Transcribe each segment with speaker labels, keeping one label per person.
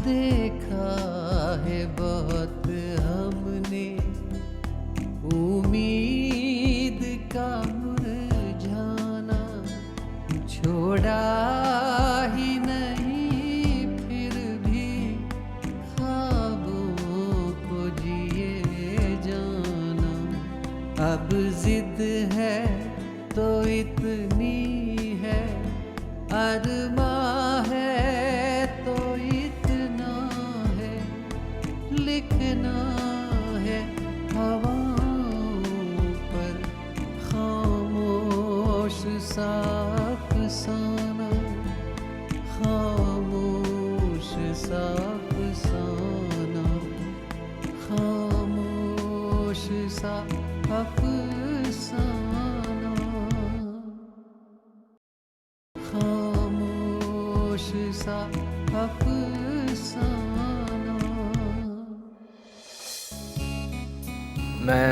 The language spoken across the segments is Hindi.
Speaker 1: देखा है बहुत हमने उम्मीद का मुरझाना, छोड़ा ही नहीं फिर भी ख्वाबों को जिए जाना। अब जिद है तो इतनी है, अरमां है तो इतना है, लिखना है हवाओं पर खामोश सा अफसाना, खामोश सा अफसाना, खामोश सा अफसाना, खामोश सा अफसाना।
Speaker 2: मैं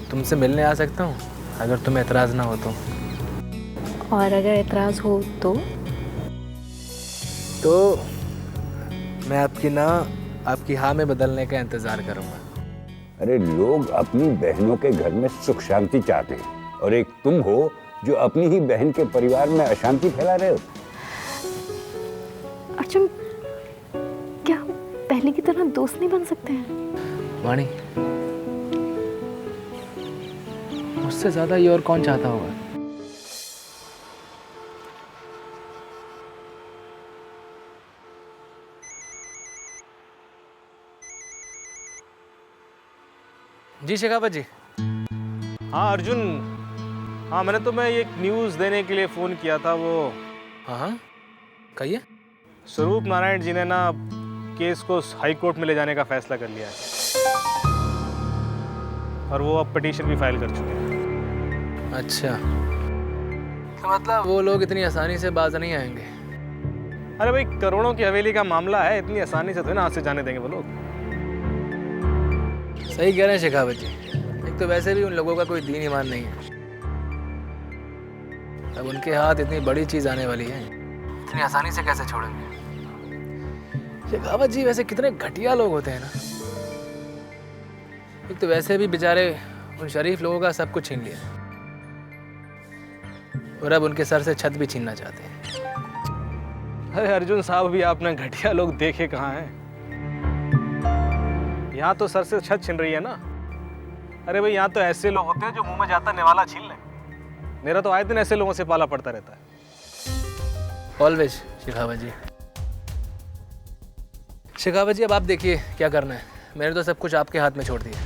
Speaker 2: तुमसे मिलने आ सकता हूँ अगर तुम्हें एतराज़ ना हो तो?
Speaker 3: और अगर एतराज़ हो तो
Speaker 2: मैं आपकी ना आपकी हाँ में बदलने का इंतज़ार करूँगा।
Speaker 4: अरे लोग अपनी बहनों के घर में सुख शांति चाहते हैं और एक तुम हो जो अपनी ही बहन के परिवार में अशांति फैला रहे हो।
Speaker 3: अर्जुन, क्या हम पहले की तरह दोस्त नहीं बन सकते हैं?
Speaker 2: वाणी, मुझसे ज़्यादा ये और कौन चाहता होगा? जी शेखावत जी।
Speaker 5: हाँ अर्जुन, हाँ मैंने तुम्हें एक न्यूज़ देने के लिए फ़ोन किया था। वो
Speaker 2: हाँ कहिए।
Speaker 5: स्वरूप नारायण जी ने ना केस को हाई कोर्ट में ले जाने का फैसला कर लिया है और वो अब पिटीशन भी फाइल कर चुके हैं।
Speaker 2: अच्छा, तो मतलब वो लोग इतनी आसानी से बाज नहीं आएंगे?
Speaker 5: अरे भाई, करोड़ों की हवेली का मामला है, इतनी आसानी से तो ना हाथ से जाने देंगे वो लोग।
Speaker 2: सही कह रहे हैं शेखावत जी। एक तो वैसे भी उन लोगों का कोई दीन ईमान नहीं है। अब उनके हाथ इतनी बड़ी चीज आने वाली है, इतनी आसानी से कैसे छोड़ेंगे? शेखावत जी वैसे कितने घटिया लोग होते हैं ना। एक तो वैसे भी बेचारे उन शरीफ लोगों का सब कुछ छीन लिया और अब उनके सर से छत भी छीनना चाहते हैं।
Speaker 5: अरे अर्जुन साहब, भी आपने घटिया लोग देखे कहाँ हैं? यहाँ तो सर से छत छिन रही है ना। अरे भाई, यहाँ तो ऐसे लोग होते हैं जो मुंह में जाता निवाला छीन लें। मेरा तो आए दिन ऐसे लोगों से पाला पड़ता रहता है।
Speaker 2: ऑलवेज शेखावत जी। शेखावत जी, अब आप देखिए क्या करना है। मैंने तो सब कुछ आपके हाथ में छोड़ दिया।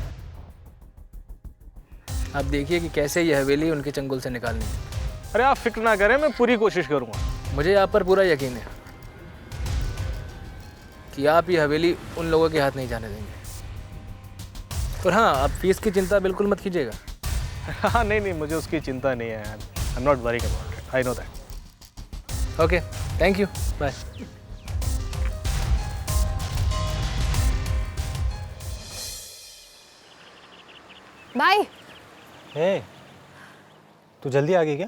Speaker 2: आप देखिए कि कैसे ये हवेली उनके चंगुल से निकालनी है।
Speaker 5: अरे आप फिक्र ना करें, मैं पूरी कोशिश करूँगा।
Speaker 2: मुझे आप पर पूरा यकीन है कि आप ये हवेली उन लोगों के हाथ नहीं जाने देंगे। और हाँ, आप फीस की चिंता बिल्कुल मत कीजिएगा।
Speaker 5: हाँ नहीं, मुझे उसकी चिंता नहीं है। I am not worried about it, I know that.
Speaker 2: Okay, thank you, bye.
Speaker 6: भाई।
Speaker 7: हे, तू जल्दी आ गई क्या?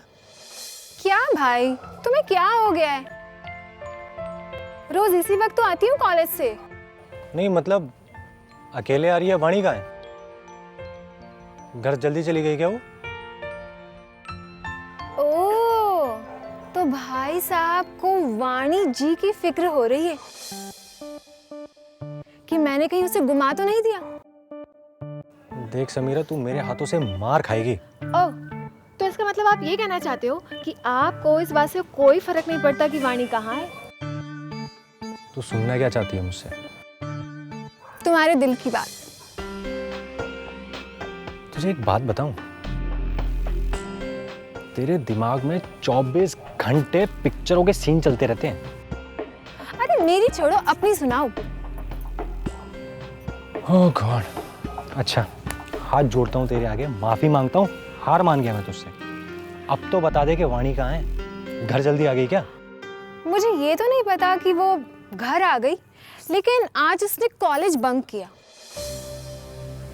Speaker 6: क्या भाई, तुम्हें क्या हो गया है? रोज इसी वक्त तो आती हूँ कॉलेज से।
Speaker 7: नहीं मतलब अकेले आ रही है? वाणी कहाँ है? घर जल्दी चली गई क्या वो?
Speaker 6: ओह, तो भाई साहब को वाणी जी की फिक्र हो रही है कि मैंने कहीं उसे गुमा तो नहीं दिया।
Speaker 7: देख समीरा, तू मेरे हाथों से मार खाएगी।
Speaker 3: ओह, तो इसका मतलब आप ये कहना चाहते हो कि आपको इस बात से कोई फर्क नहीं पड़ता कि वाणी कहाँ है?
Speaker 7: तू सुनना क्या चाहती है मुझसे?
Speaker 6: तुम्हारे दिल की बात।
Speaker 7: तुझे एक बात बताऊं? तेरे दिमाग में 24 घंटे पिक्चरों के सीन चलते रहते हैं।
Speaker 6: अरे मेरी छोड़ो, अपनी सुनाओ।
Speaker 7: ओह गॉड। अच्छा, हाथ जोड़ता हूँ तेरे आगे, माफी मांगता हूँ, हार मान गया मैं तुझसे। अब तो बता दे कि वाणी कहाँ है? घर जल्दी आ गई क्या?
Speaker 6: मुझे ये तो नहीं पता कि वो घर आ गई, लेकिन आज उसने कॉलेज बंक किया।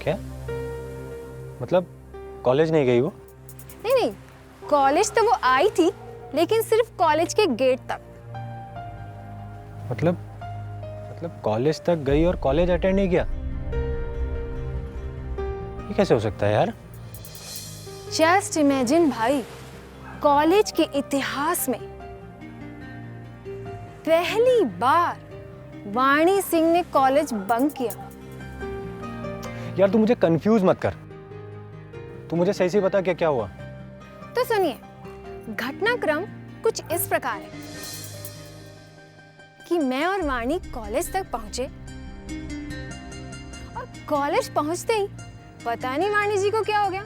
Speaker 7: क्या मतलब? कॉलेज नहीं गई वो?
Speaker 6: नहीं, कॉलेज तो वो आई थी, लेकिन सिर्फ कॉलेज के गेट तक।
Speaker 7: मतलब कॉलेज तक गई और कॉलेज अटेंड नहीं किया? ये कैसे हो सकता है यार?
Speaker 6: जस्ट इमेजिन भाई, कॉलेज के इतिहास में पहली बार वाणी सिंह ने कॉलेज बंक किया।
Speaker 7: यार तू मुझे कंफ्यूज मत कर, तू मुझे सही से बता क्या हुआ।
Speaker 6: तो सुनिए, घटनाक्रम कुछ इस प्रकार है कि मैं और वाणी कॉलेज तक पहुंचे और कॉलेज पहुंचते ही पता नहीं वाणी जी को क्या हो गया।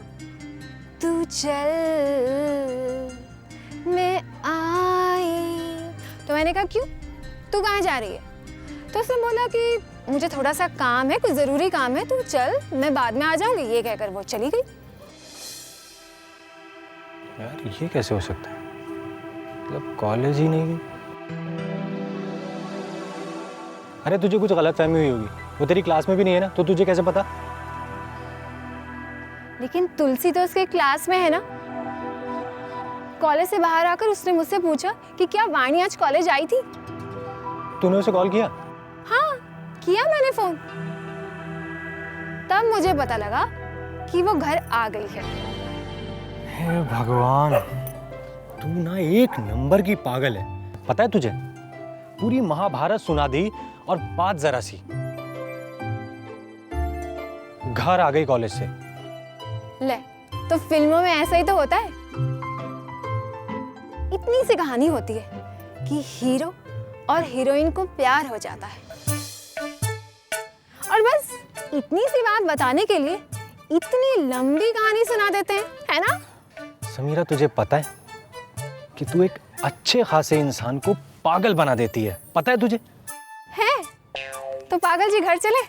Speaker 6: तू चल मैं आई, तो मैंने कहा क्यों, तू कहाँ जा रही है? तो उसने बोला कि मुझे थोड़ा सा काम है, कुछ जरूरी काम है, तू चल, मैं बाद में आ जाऊंगी। ये कहकर वो चली गई।
Speaker 7: यार ये कैसे हो सकता है? मतलब कॉलेज ही नहीं गई? अरे तुझे कुछ गलतफहमी हुई होगी, वो तेरी क्लास में भी नहीं है ना, तो तुझे कैसे पता?
Speaker 6: लेकिन तुलसी तो उसके क्लास में है ना। कॉलेज से बाहर आकर उसने मुझसे पूछा कि क्या वाणी आज कॉलेज आई थी।
Speaker 7: तूने उसे कॉल किया?
Speaker 6: हाँ, किया मैंने फोन। तब मुझे पता लगा कि वो घर आ गई है।
Speaker 7: हे भगवान, तू ना एक नंबर की पागल है। पता है तुझे, पूरी महाभारत सुना दी और बात जरा सी, घर आ गई कॉलेज से।
Speaker 6: ले, तो फिल्मों में ऐसा ही तो होता है। इतनी सी कहानी होती है कि हीरो और हीरोइन को प्यार हो जाता है, और बस इतनी सी बात बताने के लिए इतनी लंबी कहानी सुना देते हैं, है ना?
Speaker 7: समीरा, तुझे पता है कि तू एक अच्छे खासे इंसान को पागल बना देती है, पता है तुझे?
Speaker 6: है तो पागल जी घर चले।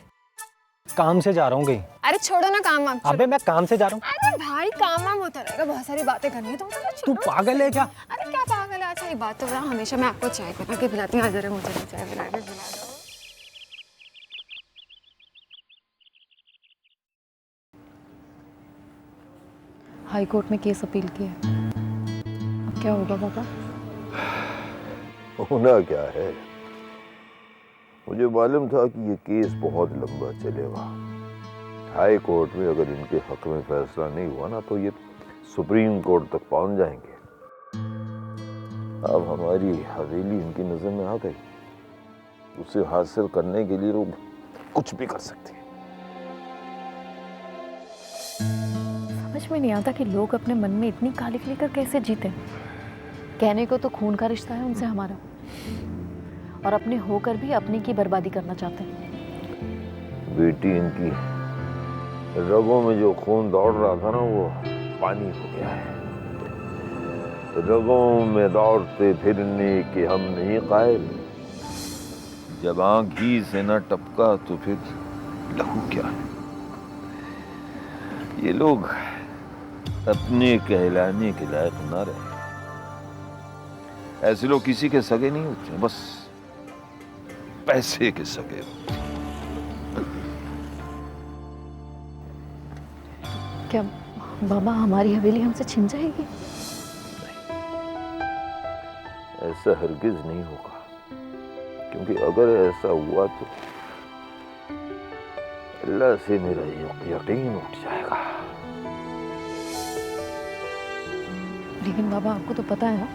Speaker 7: काम से जा रहा हूँ कहीं।
Speaker 6: अरे छोड़ो ना काम वाम।
Speaker 7: अबे मैं काम से जा रहा हूँ।
Speaker 6: अरे भाई काम वाम होता रहेगा, बहुत सारी बातें करनी है तो
Speaker 7: तू पागल है क्या?
Speaker 6: अरे क्या पागल है? अच्छा एक बात तो बता, हमेशा मैं आपको चाय बना के पिलाती हूँ, जरा मुझे भी चाय बना के पिला दो।
Speaker 8: हाई कोर्ट में केस अपील किया है, अब क्या होगा पापा?
Speaker 9: होना क्या है, मुझे मालूम था कि ये केस बहुत लंबा चलेगा। हाई कोर्ट में अगर इनके हक में फैसला नहीं हुआ ना, तो ये सुप्रीम कोर्ट तक पहुंच जाएंगे। अब हमारी हवेली इनकी नजर में आ गई, उसे हासिल करने के लिए वो कुछ भी कर सकते हैं।
Speaker 8: समझ में नहीं आता कि लोग अपने मन में इतनी कालिक लेकर कैसे जीते। कहने को तो खून का रिश्ता है उनसे हमारा, और अपने होकर भी अपने की बर्बादी करना चाहते हैं।
Speaker 9: बेटी, इनकी रगों में जो खून दौड़ रहा था ना, वो पानी हो गया है। रगों में दौड़ते फिरने के हम नहीं कायल, जब आंख ही से न टपका तो फिर लहू क्या है। ये लोग अपने कहलाने के लायक न रहे। ऐसे लोग किसी के सगे नहीं होते, बस पैसे के सगे होते।
Speaker 8: क्या बाबा हमारी हवेली हमसे छिन जाएगी?
Speaker 9: ऐसा हरगिज नहीं होगा, क्योंकि अगर ऐसा हुआ तो अल्लाह से मेरा यकीन उठ जाएगा।
Speaker 8: लेकिन बाबा आपको तो पता है ना,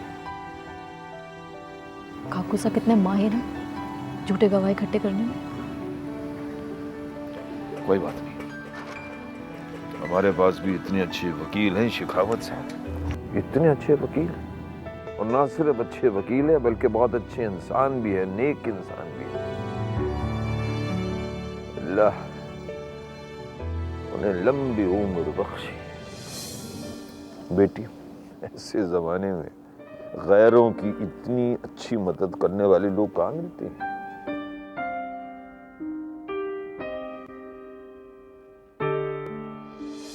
Speaker 8: काकू सा कितने माहिर हैं झूठे गवाह इकट्ठे करने में।
Speaker 9: कोई बात नहीं, हमारे पास भी इतने अच्छे वकील हैं शिखावत से। इतने अच्छे वकील, और ना सिर्फ अच्छे वकील है बल्कि बहुत अच्छे इंसान भी है, नेक इंसान भी है। अल्लाह उन्हें लंबी उम्र बख्शे। बेटी, ऐसे जमाने में गैरों की इतनी अच्छी मदद करने वाले लोग कहाँ मिलते हैं?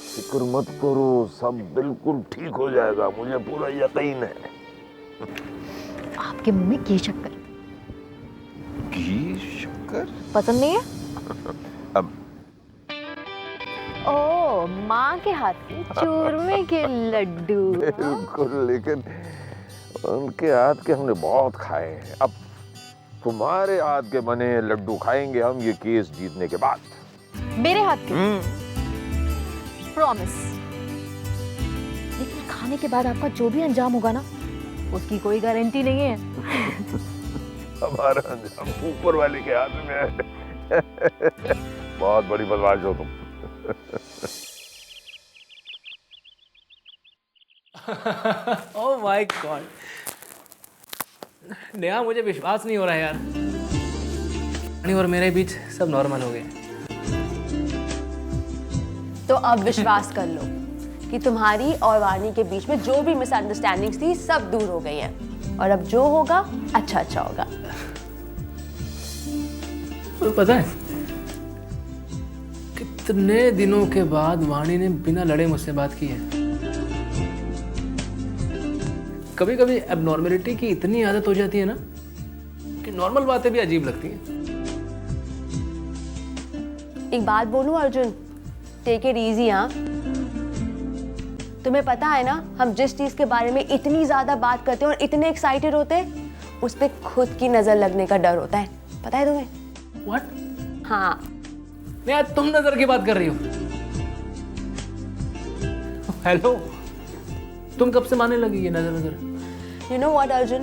Speaker 9: फिक्र मत करो, सब बिल्कुल ठीक हो जाएगा, मुझे पूरा यकीन है।
Speaker 8: आपके मुंह में घी शक्कर
Speaker 9: घी शक्कर
Speaker 8: पसंद नहीं है?
Speaker 9: अब
Speaker 8: ओ माँ के हाथ के चूरमे के लड्डू।
Speaker 9: बिल्कुल, लेकिन उनके हाथ के हमने बहुत खाए हैं। अब तुम्हारे हाथ के बने लड्डू खाएंगे हम ये केस जीतने के बाद।
Speaker 8: मेरे हाथ के? प्रॉमिस। लेकिन खाने के बाद आपका जो भी अंजाम होगा ना, उसकी कोई गारंटी नहीं है।
Speaker 9: हमारा अंजाम ऊपर वाले के हाथ में है। बहुत बड़ी बदमाश हो तुम।
Speaker 2: ओह माय गॉड, नेहा मुझे विश्वास नहीं हो रहा है यार। वाणी और मेरे बीच सब नॉर्मल हो गया।
Speaker 10: तो अब विश्वास कर लो कि तुम्हारी और वाणी के बीच में जो भी मिसअंडरस्टैंडिंग्स थी सब दूर हो गई हैं, और अब जो होगा अच्छा अच्छा होगा।
Speaker 2: तो पता है कितने दिनों के बाद वाणी ने बिना लड़े मुझसे बात की है। कभी कभी एबनॉर्मलिटी की इतनी आदत हो जाती है ना कि नॉर्मल बातें भी अजीब लगती हैं।
Speaker 10: एक बात बोलूं अर्जुन, टेक इट इजी। हाँ, तुम्हें पता है ना, हम जिस चीज के बारे में इतनी ज्यादा बात करते हैं और इतने एक्साइटेड होते हैं, उस पे खुद की नजर लगने का डर होता है। पता है तुम्हें?
Speaker 2: What?
Speaker 10: हाँ।
Speaker 2: नहीं यार, तुम नजर की बात कर रही हो। हेलो, तुम कब से मानने लगी ये नजर नजर?
Speaker 10: यू नो व्हाट अर्जुन,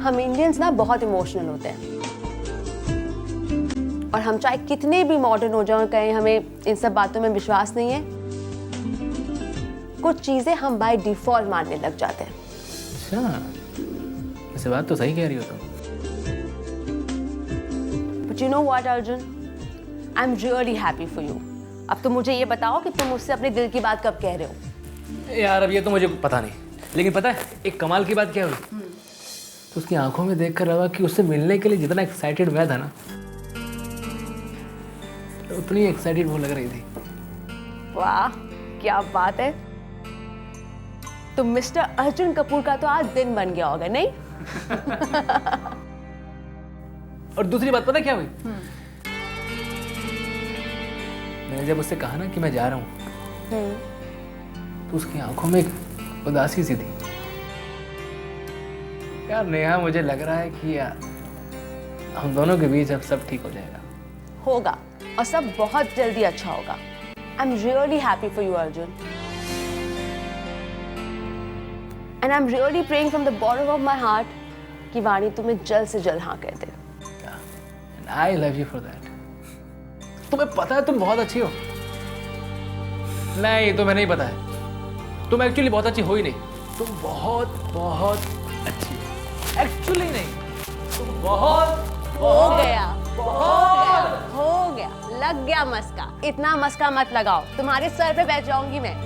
Speaker 10: हम इंडियंस ना बहुत इमोशनल होते हैं, और हम चाहे कितने भी मॉडर्न हो जाएं, कहें हमें इन सब बातों में विश्वास नहीं है, कुछ चीजें हम बाय डिफॉल्ट मानने लग जाते हैं।
Speaker 2: अच्छा, वैसे बात तो सही कह रही हो तुम।
Speaker 10: But you know what Arjun, I am really happy for you. अब तुम मुझे ये बताओ कि तुम मुझसे अपने दिल की बात कब कह रहे हो?
Speaker 2: यार अब ये तो मुझे पता नहीं, लेकिन पता है एक कमाल की बात क्या हुई? तो उसकी आंखों में देखकर लगा कि उससे मिलने के लिए जितना एक्साइटेड मैं था ना, उतनी एक्साइटेड वो लग रही थी।
Speaker 10: वाह, क्या बात है। तो मिस्टर अर्जुन कपूर का तो आज दिन बन गया होगा, नहीं?
Speaker 2: और दूसरी बात पता क्या हुई? मैंने जब उससे कहा ना कि मैं जा रहा हूँ, तो उसकी आंखों में एक उदासी सी थी। यार नेहा, मुझे लग रहा है कि यार हम दोनों के बीच अब सब ठीक हो जाएगा।
Speaker 10: होगा, और सब बहुत जल्दी अच्छा होगा। I am really happy for you Arjun, and I am really praying from the bottom of my heart कि वाणी तुम्हें जल्द से जल्द हाँ कह दे।
Speaker 2: And I love you for that. तुम्हें पता है तुम बहुत अच्छी हो। नहीं, तुम्हें नहीं पता है, तुम एक्चुअली बहुत अच्छी हो ही नहीं। तुम बहुत बहुत अच्छी हो। एक्चुअली नहीं, तुम बहुत
Speaker 10: हो गया, हो गया, लग गया मस्का। इतना मस्का मत लगाओ, तुम्हारे सर पे बैठ जाऊंगी मैं।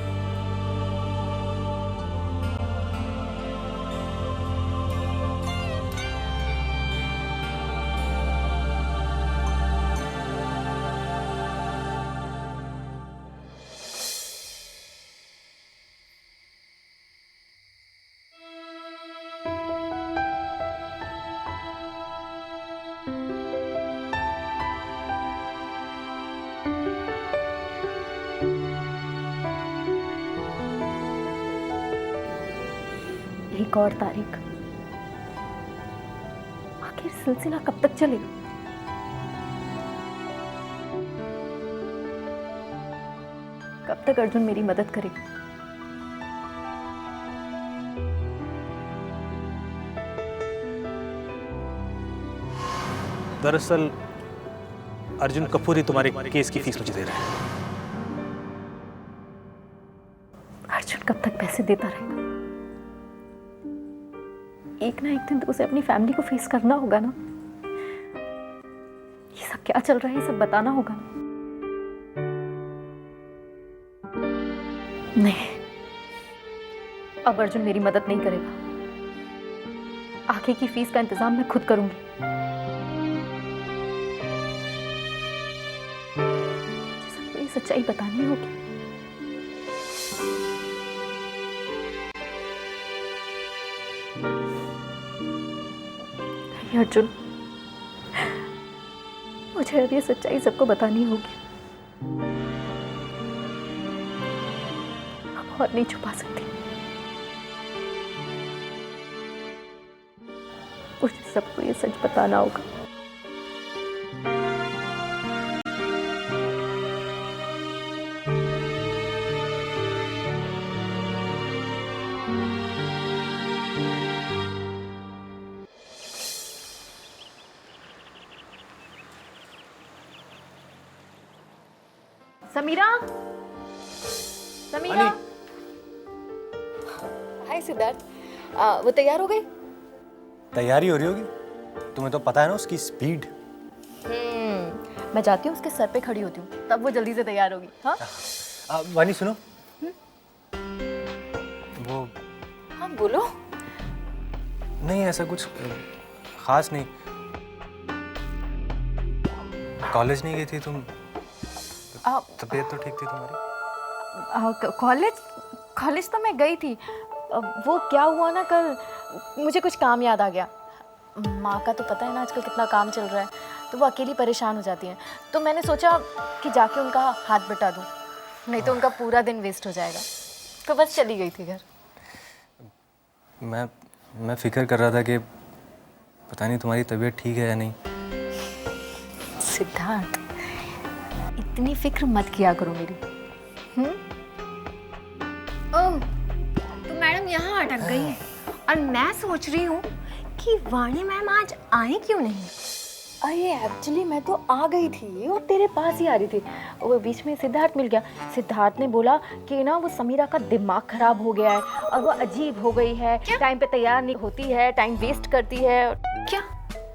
Speaker 8: एक और तारीख। आखिर सिलसिला कब तक चलेगा? कब तक अर्जुन मेरी मदद करेगा?
Speaker 5: दरअसल अर्जुन कपूर ही तुम्हारे केस की फीस मुझे दे रहा है।
Speaker 8: अर्जुन कब तक पैसे देता रहेगा? एक ना एक दिन तो उसे अपनी फैमिली को फेस करना होगा ना। ये सब क्या चल रहा है, ये सब बताना होगा ना। नहीं, अब अर्जुन मेरी मदद नहीं करेगा। आगे की फीस का इंतजाम मैं खुद करूंगी। सबको ये सच्चाई बतानी होगी। अर्जुन, मुझे अब ये सच्चाई सबको बतानी होगी। अब और नहीं छुपा सकती। मुझे सबको ये सच बताना होगा। समीरा, समीरा। हाय सिद्धार्थ, वो तैयार हो गई?
Speaker 7: तैयारी हो रही होगी, तुम्हें तो पता है ना उसकी स्पीड।
Speaker 8: मैं जाती हूँ उसके सर पे खड़ी होती हूँ, तब वो जल्दी से तैयार होगी। हाँ
Speaker 7: वानी सुनो, वो
Speaker 8: हाँ बोलो।
Speaker 7: नहीं ऐसा कुछ खास नहीं। कॉलेज नहीं गई थी तुम? तबीयत तो ठीक थी तुम्हारी?
Speaker 8: कॉलेज तो मैं गई थी। वो क्या हुआ ना, कल मुझे कुछ काम याद आ गया। माँ का तो पता है ना आजकल कितना काम चल रहा है, तो वो अकेली परेशान हो जाती हैं। तो मैंने सोचा कि जाके उनका हाथ बटा दूँ, नहीं तो उनका पूरा दिन वेस्ट हो जाएगा। तो बस चली गई थी घर।
Speaker 7: मैं फिक्र कर रहा था कि पता नहीं तुम्हारी तबीयत ठीक है या नहीं।
Speaker 8: सिद्धार्थ, इतनी फिक्र मत किया करो मेरी।
Speaker 6: ओह, तो मैडम यहाँ अटक गई है और मैं सोच रही हूँ कि वाणी मैम आज आए क्यों नहीं।
Speaker 8: अरे एक्चुअली मैं तो आ गई थी और तेरे पास ही आ रही थी। वो बीच में सिद्धार्थ मिल गया। सिद्धार्थ ने बोला कि ना वो समीरा का दिमाग खराब हो गया है और वो अजीब हो गई है, टाइम पे तैयार नहीं होती है, टाइम वेस्ट करती है।
Speaker 6: क्या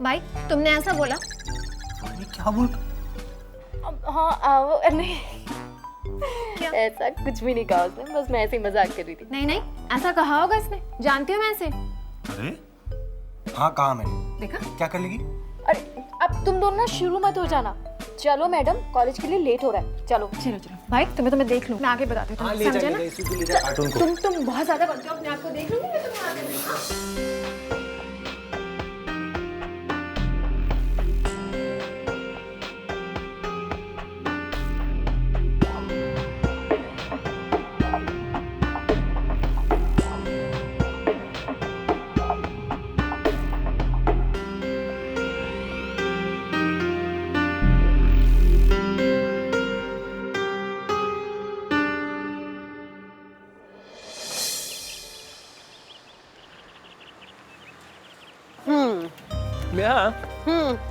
Speaker 6: भाई तुमने ऐसा बोला?
Speaker 7: क्या बोल?
Speaker 8: हाँ वो नहीं, क्या? ऐसा कुछ भी नहीं कहा उसने, बस मैं ऐसे ही मजाक कर रही थी।
Speaker 6: नहीं नहीं, ऐसा कहा होगा इसने, जानती हूँ मैं इसे।
Speaker 7: अरे हाँ कहा मैंने।
Speaker 6: देखा
Speaker 7: क्या कर लेगी?
Speaker 8: अरे अब तुम दोनों ना शुरू मत हो जाना। चलो मैडम, कॉलेज के लिए लेट हो रहा है। चलो
Speaker 6: चलो चलो भाई, तुम्हें तो मैं देख लूँ, मैं आगे बताती हूँ, समझे ना? तुम बहुत ज्यादा बनते हो, अपने आप को देख लूंगी मैं तुम्हें आगे।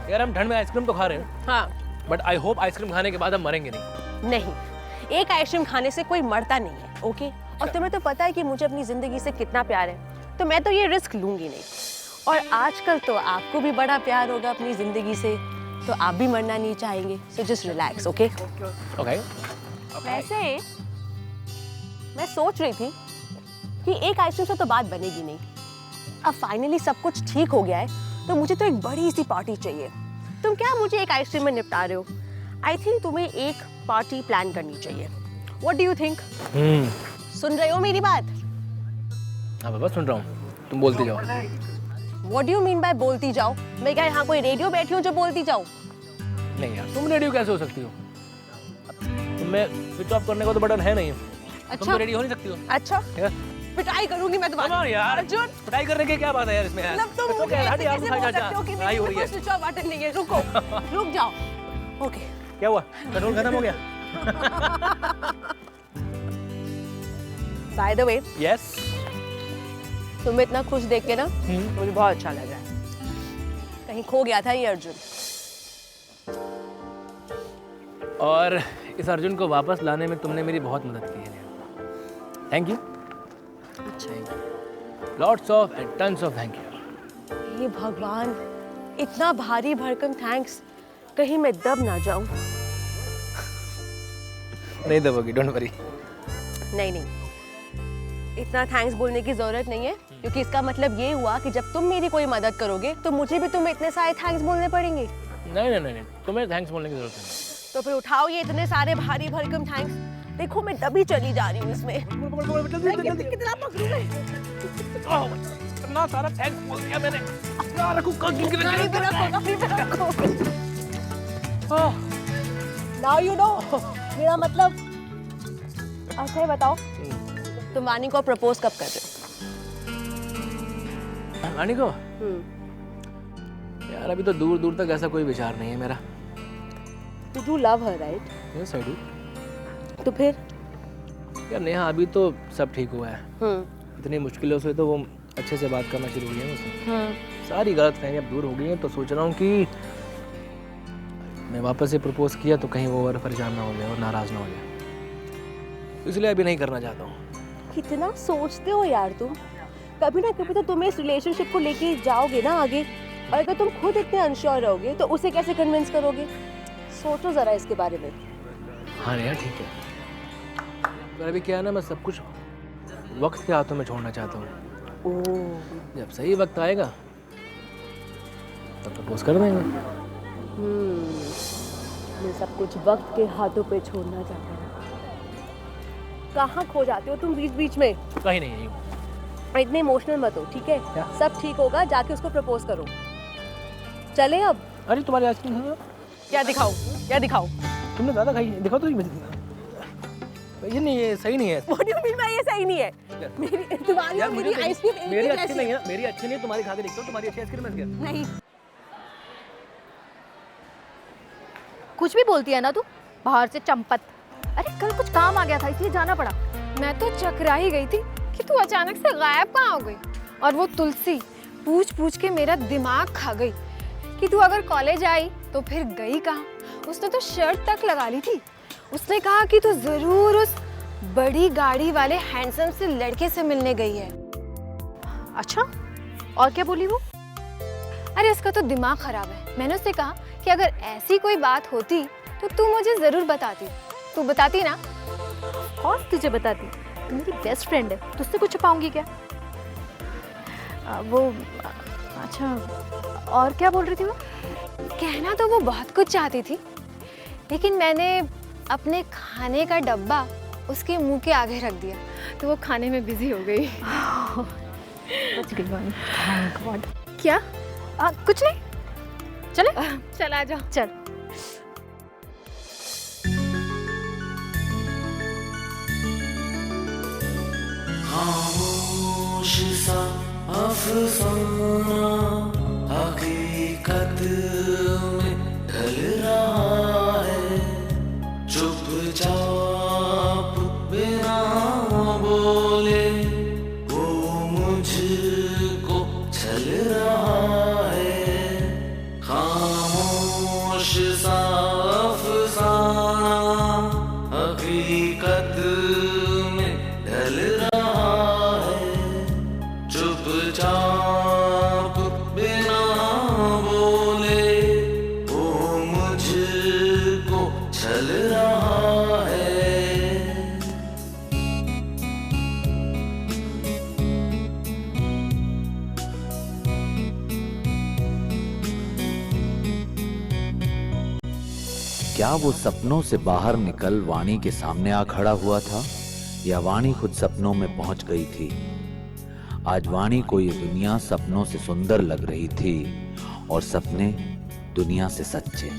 Speaker 2: यार हम ठंड में आइसक्रीम तो खा रहे हैं,
Speaker 10: हाँ
Speaker 2: बट आई होप आइसक्रीम खाने के बाद हम मरेंगे नहीं।
Speaker 10: नहीं, एक आइसक्रीम खाने से कोई मरता नहीं है, ओके? और तुम्हें तो पता है कि मुझे अपनी जिंदगी से कितना प्यार है, तो मैं तो ये रिस्क लूंगी नहीं। और आजकल तो आपको भी बड़ा प्यार होगा अपनी जिंदगी से, तो आप भी मरना नहीं चाहेंगे, so just relax, okay?
Speaker 2: Okay.
Speaker 10: वैसे मैं सोच रही थी कि एक आइसक्रीम से तो बात बनेगी नहीं। अब फाइनली सब कुछ ठीक हो गया है, तो मुझे तो एक बड़ी सी पार्टी चाहिए। तुम क्या मुझे एक आइसक्रीम में निपटा रहे हो? आई थिंक तुम्हें एक पार्टी प्लान करनी चाहिए। What do you think? सुन रहे हो मेरी बात?
Speaker 2: हाँ बाबा सुन रहा हूँ, तुम बोलती जाओ।
Speaker 10: What do you mean by बोलती जाओ? मैं क्या यहाँ कोई रेडियो बैठी हूँ जो बोलती जाऊँ?
Speaker 2: नहीं यार, तुम रेडियो कैसे हो सकती हो? तुम्हें स्विच ऑफ करने का तो बटन है नहीं।
Speaker 10: अच्छा,
Speaker 2: तुम तो रेडियो हो नहीं सकती हो।
Speaker 10: अच्छा, पिटाई करूंगी मैं तुम्हारी।
Speaker 2: यार
Speaker 10: अर्जुन,
Speaker 2: पिटाई करने की क्या बात है यार इसमें यार?
Speaker 10: मतलब तुम मुझे ऐसे कैसे बोल सकते हो कि मेरे को कोई स्विच ऑफ बटन नहीं है? रुको, रुक जाओ। ओके,
Speaker 2: क्या हुआ? कंट्रोल खत्म हो गया?
Speaker 10: बाय द वे,
Speaker 2: यस,
Speaker 10: तुम्हें इतना खुश देख के ना मुझे बहुत अच्छा लगा। कहीं खो गया था ये अर्जुन।
Speaker 2: और इस अर्जुन को वापस लाने में तुमने मेरी बहुत मदद की है। Thank you. Lots of and tons of thank you.
Speaker 10: हे भगवान, इतना भारी भरकम थैंक्स, कहीं मैं दब ना जाऊं।
Speaker 2: नहीं दबोगी, डोंट वरी।
Speaker 10: नहीं नहीं, इतना थैंक्स बोलने की जरूरत नहीं है, क्योंकि इसका मतलब ये हुआ कि जब तुम मेरी कोई मदद करोगे तो मुझे भी तुम्हें इतने सारे थैंक्स बोलने पड़ेंगे।
Speaker 2: नहीं नहीं नहीं, तुम्हें थैंक्स बोलने की जरूरत नहीं।
Speaker 10: तो फिर उठाओ ये इतने सारे भारी भरकम थैंक्स। देखो मैं दबी चली जा रही हूँ इसमें। कितना पकड़ूं मैं?
Speaker 2: इतना सारा थैंक्स बोल दिया मैंने।
Speaker 10: Now you know, मेरा मतलब। अच्छा ये बताओ, तुम वानी को प्रपोज कब कर रहे हो?
Speaker 2: वानी को? यार अभी तो दूर दूर तक ऐसा कोई विचार नहीं है मेरा।
Speaker 10: You do love her, right?
Speaker 2: Yes, I do.
Speaker 10: तो फिर?
Speaker 2: यार नेहा अभी तो सब ठीक हुआ है। इतनी मुश्किलों से तो वो अच्छे से बात करना शुरू हुई है मुझसे। सारी गलतफहमियां अब दूर हो गई हैं, तो सोच रहा हूँ कि मैं वापस से प्रपोज किया तो कहीं वो और परेशान ना हो जाए और नाराज़ ना हो जाए, इसलिए अभी नहीं करना चाहता हूँ।
Speaker 10: कितना सोचते हो यार तुम। कभी ना कभी तो तुम इस रिलेशनशिप को लेके जाओगे ना आगे, और अगर तुम खुद इतने अनश्योर रहोगे तो उसे कैसे कन्विंस करोगे? सोचो जरा इसके बारे में।
Speaker 2: हाँ यार ठीक है, पर अभी क्या है ना, मैं सब कुछ वक्त के हाथों में छोड़ना चाहता हूँ।
Speaker 10: ओह,
Speaker 2: जब सही वक्त आएगा तब प्रपोज कर देंगे।
Speaker 10: मैं सब कुछ वक्त के हाथों पे छोड़ना चाहता हूँ। कहाँ खो जाते हो तुम बीच बीच में?
Speaker 2: कहीं नहीं है,
Speaker 10: इतने इमोशनल मत हो, ठीक है?
Speaker 2: क्या?
Speaker 10: सब ठीक होगा, जाके उसको प्रपोज करो। चले अब?
Speaker 2: अरे तुम्हारी आइसक्रीम
Speaker 10: क्या दिखाओ, क्या दिखाओ?
Speaker 2: तुमने ज़्यादा खाई है, दिखाओ तो ये नहीं है, सही नहीं है।
Speaker 10: What do you mean by ये सही नहीं है? मेरी तुम्हारी और मेरी आइसक्रीम
Speaker 2: मेरी अच्छी नहीं है, मेरी अच्छी नहीं है, तुम्हारी खा के देखता हूँ, तुम्हारी अच्छी आइसक्रीम है।
Speaker 10: नहीं।
Speaker 8: कुछ भी बोलती है ना तू, बाहर से चंपत। अरे कल कुछ काम आ गया था इसलिए जाना पड़ा।
Speaker 3: मैं तो चकरा ही गई थी कि तू अचानक से गायब कहाँ हो गई। और वो तुलसी पूछ पूछ के मेरा दिमाग खा गई कि तू अगर कॉलेज आई तो फिर गई कहाँ। उसने तो शर्त तक लगा ली थी। उसने कहा कि तू जरूर उस बड़ी गाड़ी वाले हैंडसम से लड़के से मिलने गई है।
Speaker 8: अच्छा, और क्या बोली वो?
Speaker 3: अरे उसका तो दिमाग खराब है। मैंने उससे कहा कि अगर ऐसी कोई बात होती तो तू मुझे जरूर बताती। तू बताती ना?
Speaker 8: कौन तुझे बताती? तू मेरी बेस्ट फ्रेंड है, तुझसे कुछ छुपाऊंगी क्या? अच्छा, और क्या बोल रही थी वो?
Speaker 3: कहना तो वो बहुत कुछ चाहती थी, लेकिन मैंने अपने खाने का डब्बा उसके मुंह के आगे रख दिया तो वो खाने में बिजी हो गई।
Speaker 8: बच गई वाणी। Thank God।
Speaker 3: क्या?
Speaker 8: कुछ नहीं, चले?
Speaker 3: चल आ जाओ।
Speaker 8: चल।
Speaker 1: खामोश सा अफसाना हकीकत में ढल रहा है, चुपचाप बिना बोले वो मुझको छल रहा है। खामोश सा अफसाना हकीकत में ढल रहा है, चुपचाप बिना बोले वो मुझको छल रहा है।
Speaker 11: क्या वो सपनों से बाहर निकल वाणी के सामने आ खड़ा हुआ था, या वाणी खुद सपनों में पहुंच गई थी? आज वाणी को ये दुनिया सपनों से सुंदर लग रही थी और सपने दुनिया से सच्चे।